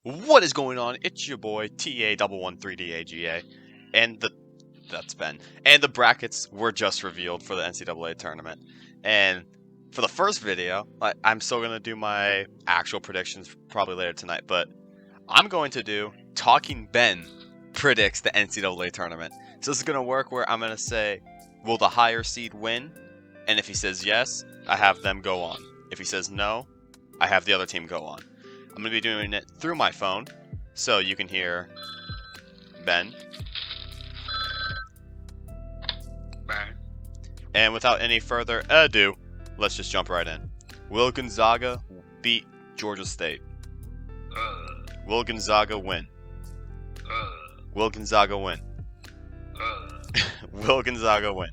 What is going on? It's your boy TA113DAGA, and that's Ben. And the brackets were just revealed for the NCAA tournament. And for the first video, I'm still gonna do my actual predictions probably later tonight, but I'm going to do Talking Ben predicts the NCAA tournament. So this is gonna work where I'm gonna say, will the higher seed win? And if he says yes, I have them go on. If he says no, I have the other team go on. I'm going to be doing it through my phone, so you can hear Ben. Ben. And without any further ado, let's just jump right in. Will Gonzaga beat Georgia State? Will Gonzaga win? Will Gonzaga win? Will Gonzaga win?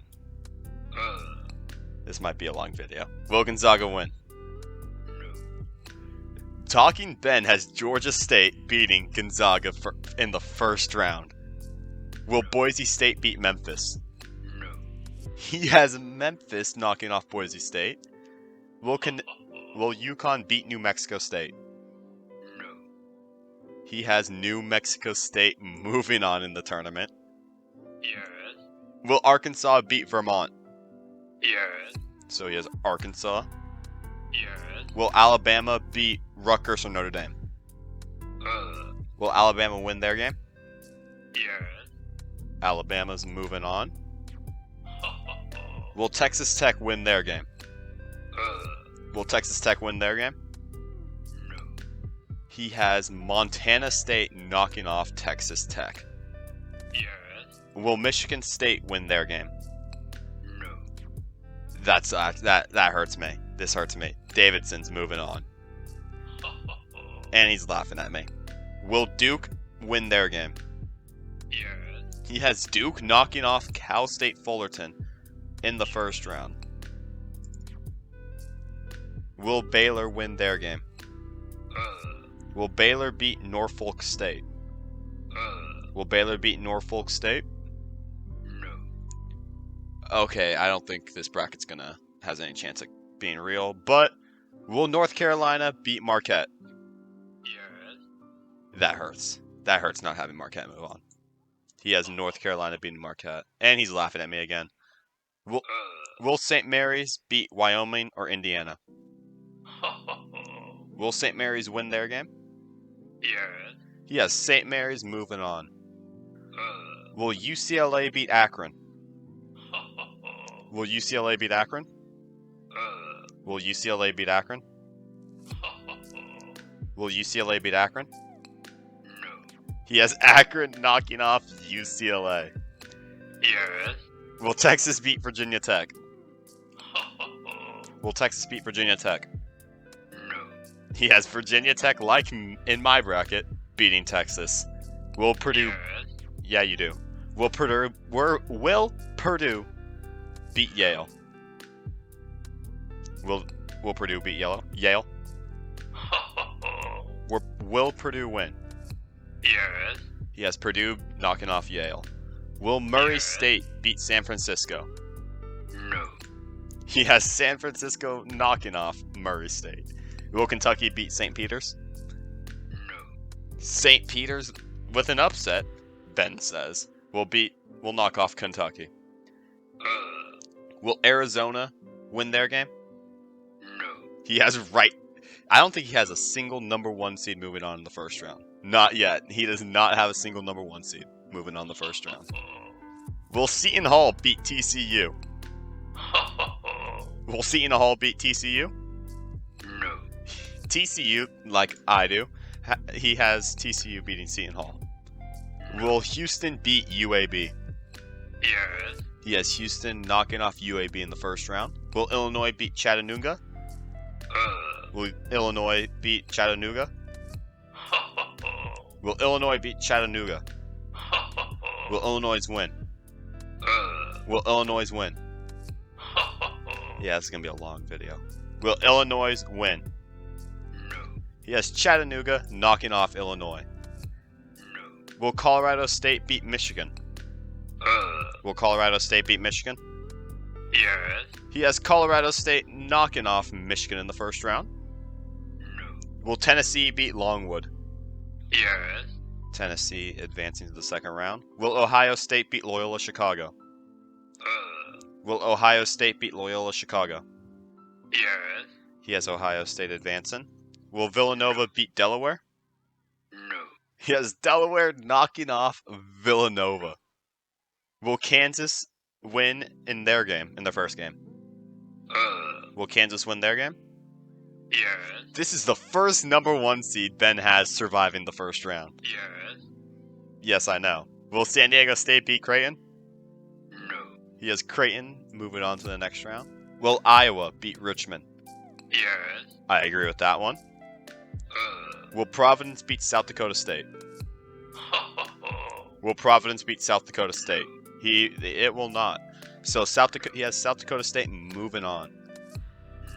This might be a long video. Will Gonzaga win? Talking Ben has Georgia State beating Gonzaga in the first round. Will Boise State beat Memphis? No. He has Memphis knocking off Boise State. Will UConn beat New Mexico State? No. He has New Mexico State moving on in the tournament. Yes. Will Arkansas beat Vermont? Yes. So he has Arkansas. Yes. Will Alabama beat Rutgers or Notre Dame? Will Alabama win their game? Yes. Alabama's moving on. Will Texas Tech win their game? Will Texas Tech win their game? No. He has Montana State knocking off Texas Tech. Yes. Will Michigan State win their game? No. That hurts me. This hurts me. Davidson's moving on. And he's laughing at me. Will Duke win their game? Yes. He has Duke knocking off Cal State Fullerton in the first round. Will Baylor win their game? Will Baylor beat Norfolk State? Will Baylor beat Norfolk State? No. Okay, I don't think this bracket's has any chance of being real, but will North Carolina beat Marquette? Yes. That hurts. That hurts not having Marquette move on. He has North Carolina beating Marquette, and he's laughing at me again. Will St. Mary's beat Wyoming or Indiana? Will St. Mary's win their game? Yes. He has St. Mary's moving on. Will UCLA beat Akron? Will UCLA beat Akron? Will UCLA beat Akron? Will UCLA beat Akron? No. He has Akron knocking off UCLA. Yes. Will Texas beat Virginia Tech? Will Texas beat Virginia Tech? No. He has Virginia Tech, like in my bracket, beating Texas. Will Purdue... Yes. Yeah, you do. Will Purdue beat Yale? Will Purdue beat Yale? Will Purdue win? Yes. He has Purdue knocking off Yale. Will Murray State beat San Francisco? No. He has San Francisco knocking off Murray State. Will Kentucky beat St. Peter's? No. St. Peter's with an upset, Ben says, will knock off Kentucky. Will Arizona win their game? No. He has I don't think he has a single number 1 seed moving on in the first round. Not yet. He does not have a single number 1 seed moving on the first round. Will Seton Hall beat TCU? Will Seton Hall beat TCU? No. TCU, like I do, he has TCU beating Seton Hall. Will Houston beat UAB? Yes. He has Houston knocking off UAB in the first round. Will Illinois beat Chattanooga? Will Illinois beat Chattanooga? Will Illinois beat Chattanooga? Will Illinois win? Will Illinois win? Yeah, this is going to be a long video. Will Illinois win? No. He has Chattanooga knocking off Illinois. No. Will Colorado State beat Michigan? Will Colorado State beat Michigan? Yes. He has Colorado State knocking off Michigan in the first round. No. Will Tennessee beat Longwood? Yes. Tennessee advancing to the second round. Will Ohio State beat Loyola Chicago? Will Ohio State beat Loyola Chicago? Yes. He has Ohio State advancing. Will Villanova beat Delaware? No. He has Delaware knocking off Villanova. Will Kansas win in their game, in their first game? Will Kansas win their game? Yes. This is the first #1 seed Ben has surviving the first round. Yes. Yes, I know. Will San Diego State beat Creighton? No. He has Creighton moving on to the next round. Will Iowa beat Richmond? Yes. I agree with that one. Will Providence beat South Dakota State? Will Providence beat South Dakota State? It will not. So he has South Dakota State moving on.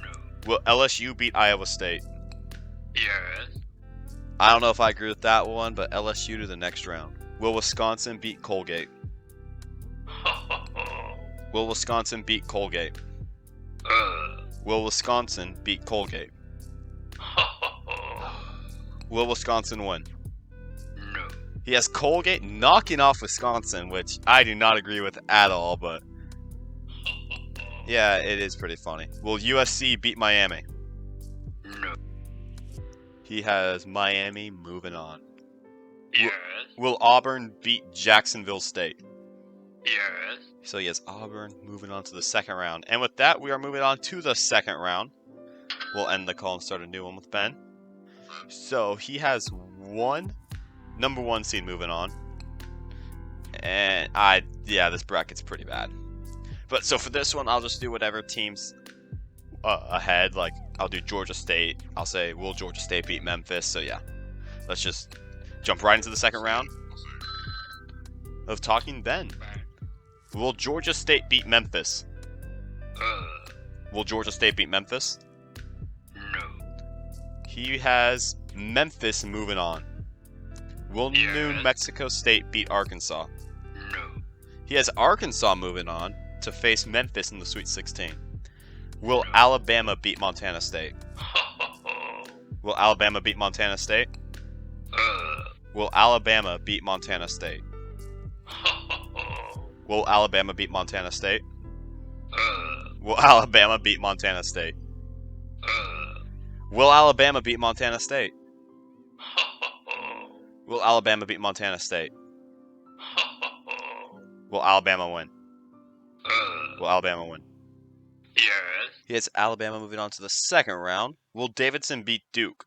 No. Will LSU beat Iowa State? Yes. I don't know if I agree with that one, but LSU to the next round. Will Wisconsin beat Colgate? Will Wisconsin beat Colgate? Will Wisconsin beat Colgate? Will Wisconsin win? No. He has Colgate knocking off Wisconsin, which I do not agree with at all, but yeah, it is pretty funny. Will USC beat Miami? No. He has Miami moving on. Yes. Will Auburn beat Jacksonville State? Yes. So he has Auburn moving on to the second round. And with that, we are moving on to the second round. We'll end the call and start a new one with Ben. So he has one #1 seed moving on. And this bracket's pretty bad. But so for this one, I'll just do whatever teams ahead. Like, I'll do Georgia State. I'll say, will Georgia State beat Memphis? So yeah, let's just jump right into the second round of Talking Ben. Will Georgia State beat Memphis? Will Georgia State beat Memphis? No. He has Memphis moving on. Will Yes. New Mexico State beat Arkansas? No. He has Arkansas moving on to face Memphis in the Sweet 16. Will No. Alabama beat Montana State? Will Alabama beat Montana State? Will Alabama beat Montana State? Will Alabama beat Montana State? Will Alabama beat Montana State? Will Alabama beat Montana State? Will Alabama beat Montana State? Will Alabama win? Will Alabama win? Yes. He has Alabama moving on to the second round. Will Davidson beat Duke?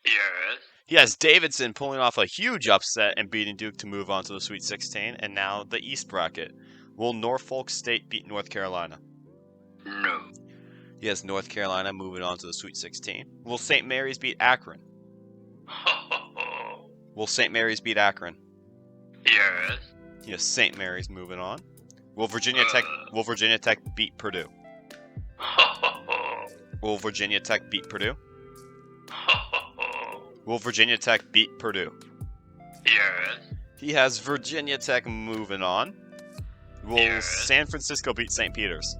Yes. He has Davidson pulling off a huge upset and beating Duke to move on to the Sweet 16, and now the East bracket. Will Norfolk State beat North Carolina? No. He has North Carolina moving on to the Sweet 16. Will St. Mary's beat Akron? Will St. Mary's beat Akron? Yes. He has St. Mary's moving on. Will Virginia Tech beat Purdue? Will Virginia Tech beat Purdue? Will Virginia Tech beat Purdue? Yes. He has Virginia Tech moving on. Will Yes. San Francisco beat St. Peter's?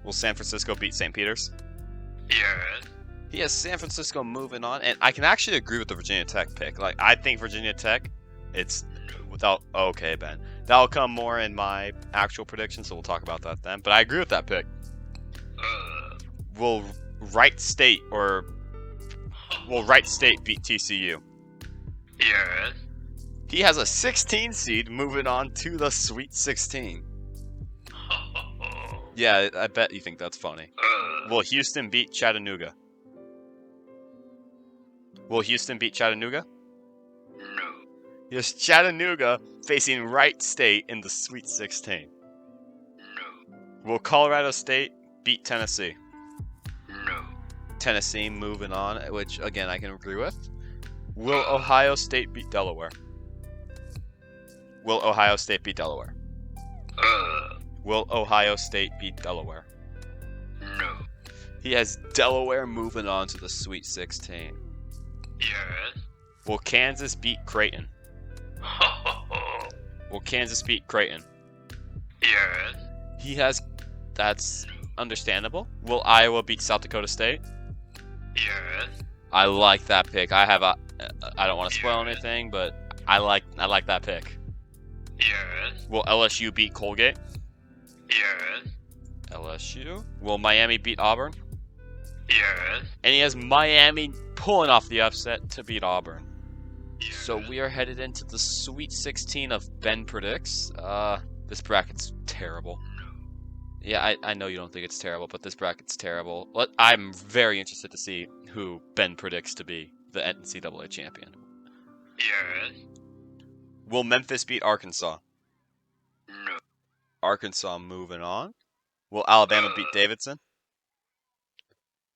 Will San Francisco beat St. Peter's? Yes. He has San Francisco moving on, and I can actually agree with the Virginia Tech pick. Like, I think Virginia Tech, it's without... Okay, Ben. That'll come more in my actual prediction, so we'll talk about that then. But I agree with that pick. Will Wright State beat TCU? Yes. He has a 16 seed moving on to the Sweet 16. Yeah, I bet you think that's funny. Will Houston beat Chattanooga? Will Houston beat Chattanooga? No. Here's Chattanooga facing Wright State in the Sweet 16. No. Will Colorado State beat Tennessee? No. Tennessee moving on, which again I can agree with. Will Ohio State beat Delaware? Will Ohio State beat Delaware? Will Ohio State beat Delaware? No. He has Delaware moving on to the Sweet 16. Yes. Will Kansas beat Creighton? Will Kansas beat Creighton? Yes. He has... That's understandable. Will Iowa beat South Dakota State? Yes. I like that pick. I have I don't want to spoil anything, but I like that pick. Yes. Will LSU beat Colgate? Yes. LSU. Will Miami beat Auburn? Yes. And he has Miami pulling off the upset to beat Auburn. Yes. So we are headed into the Sweet 16 of Ben Predicts. This bracket's terrible. Yeah, I know you don't think it's terrible, but this bracket's terrible. I'm very interested to see who Ben predicts to be the NCAA champion. Yes. Will Memphis beat Arkansas? No. Arkansas moving on. Will Alabama beat Davidson?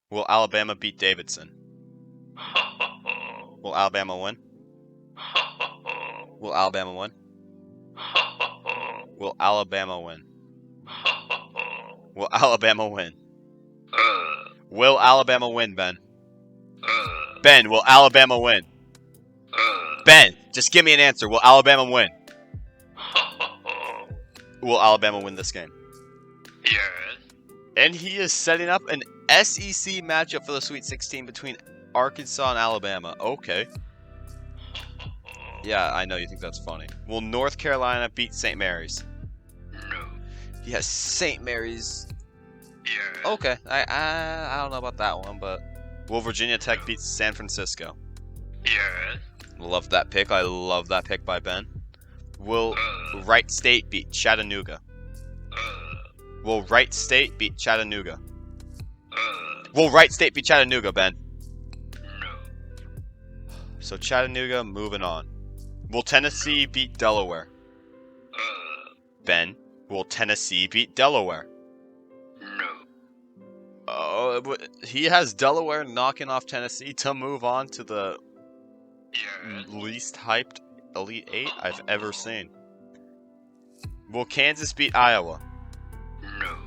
Will Alabama beat Davidson? Will Alabama win? Will Alabama win? Will Alabama win? Will Alabama win? Will Alabama win, Ben? Ben, will Alabama win? Ben, just give me an answer. Will Alabama win? Will Alabama win this game? Yes. And he is setting up an SEC matchup for the Sweet 16 between Arkansas and Alabama. Okay. Yeah, I know you think that's funny. Will North Carolina beat St. Mary's? No. Yes, St. Mary's. Yes. Okay, I don't know about that one, but will Virginia Tech beat San Francisco? Yes. Love that pick. I love that pick by Ben. Will Wright State beat Chattanooga? Will Wright State beat Chattanooga? Will Wright State beat Chattanooga, Ben? No. So Chattanooga moving on. Will Tennessee beat Delaware? Ben, will Tennessee beat Delaware? No. He has Delaware knocking off Tennessee to move on to the Yes. least hyped Elite Eight I've ever seen. Will Kansas beat Iowa? No.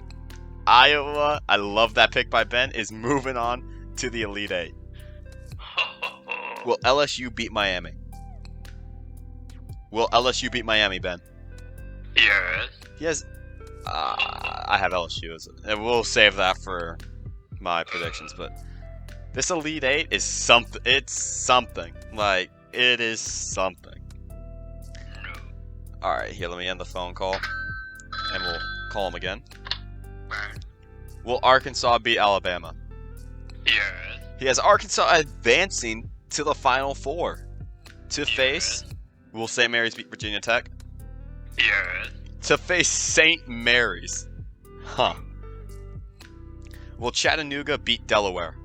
Iowa, I love that pick by Ben, is moving on to the Elite Eight. Will LSU beat Miami? Will LSU beat Miami, Ben? Yes. He has... I have LSU as and we'll save that for my predictions, but this Elite Eight is something. It's something. Like, it is something. No. Alright, here, let me end the phone call, and we'll call him again. Will Arkansas beat Alabama? Yes. He has Arkansas advancing to the Final Four. To face, will St. Mary's beat Virginia Tech? Yes. To face St. Mary's. Huh. Will Chattanooga beat Delaware?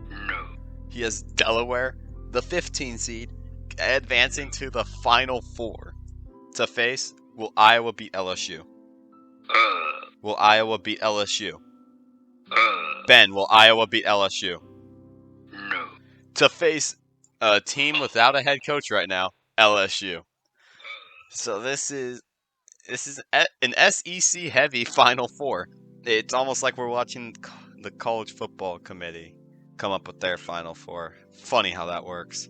No. He has Delaware, the 15 seed, advancing to the Final Four. To face, will Iowa beat LSU? Will Iowa beat LSU? Ben, will Iowa beat LSU? No. To face a team without a head coach right now, LSU. So this is an SEC heavy Final Four. It's almost like we're watching the College Football Committee come up with their Final Four. Funny how that works.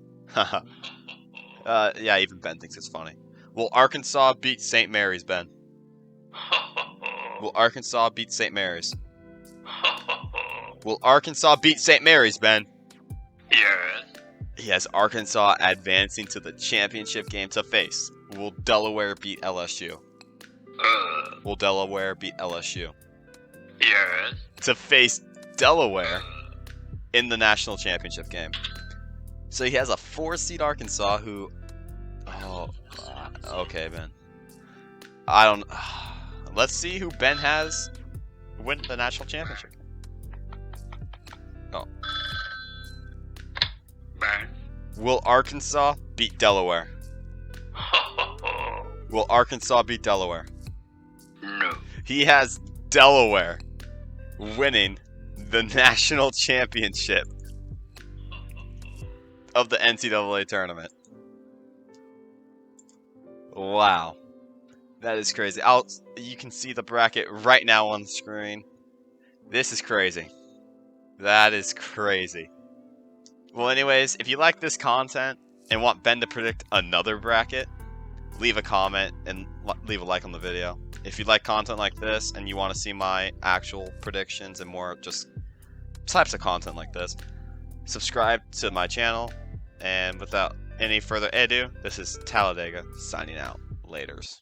Yeah, even Ben thinks it's funny. Will Arkansas beat St. Mary's, Ben? Will Arkansas beat St. Mary's? Will Arkansas beat St. Mary's, Ben? Yes. He has Arkansas advancing to the championship game to face. Will Delaware beat LSU? Will Delaware beat LSU? Yes. To face Delaware in the national championship game. So he has a 4-seed Arkansas who... Oh, okay, Ben. I don't... Let's see who Ben has win the national championship. Oh. Ben. Will Arkansas beat Delaware? Will Arkansas beat Delaware? No. He has Delaware winning the national championship of the NCAA tournament. Wow. That is crazy. You can see the bracket right now on the screen. This is crazy. That is crazy. Well, anyways, if you like this content and want Ben to predict another bracket, leave a comment and leave a like on the video. If you like content like this and you want to see my actual predictions and more just types of content like this, subscribe to my channel And without any further ado, this is Talladega signing out. Laters.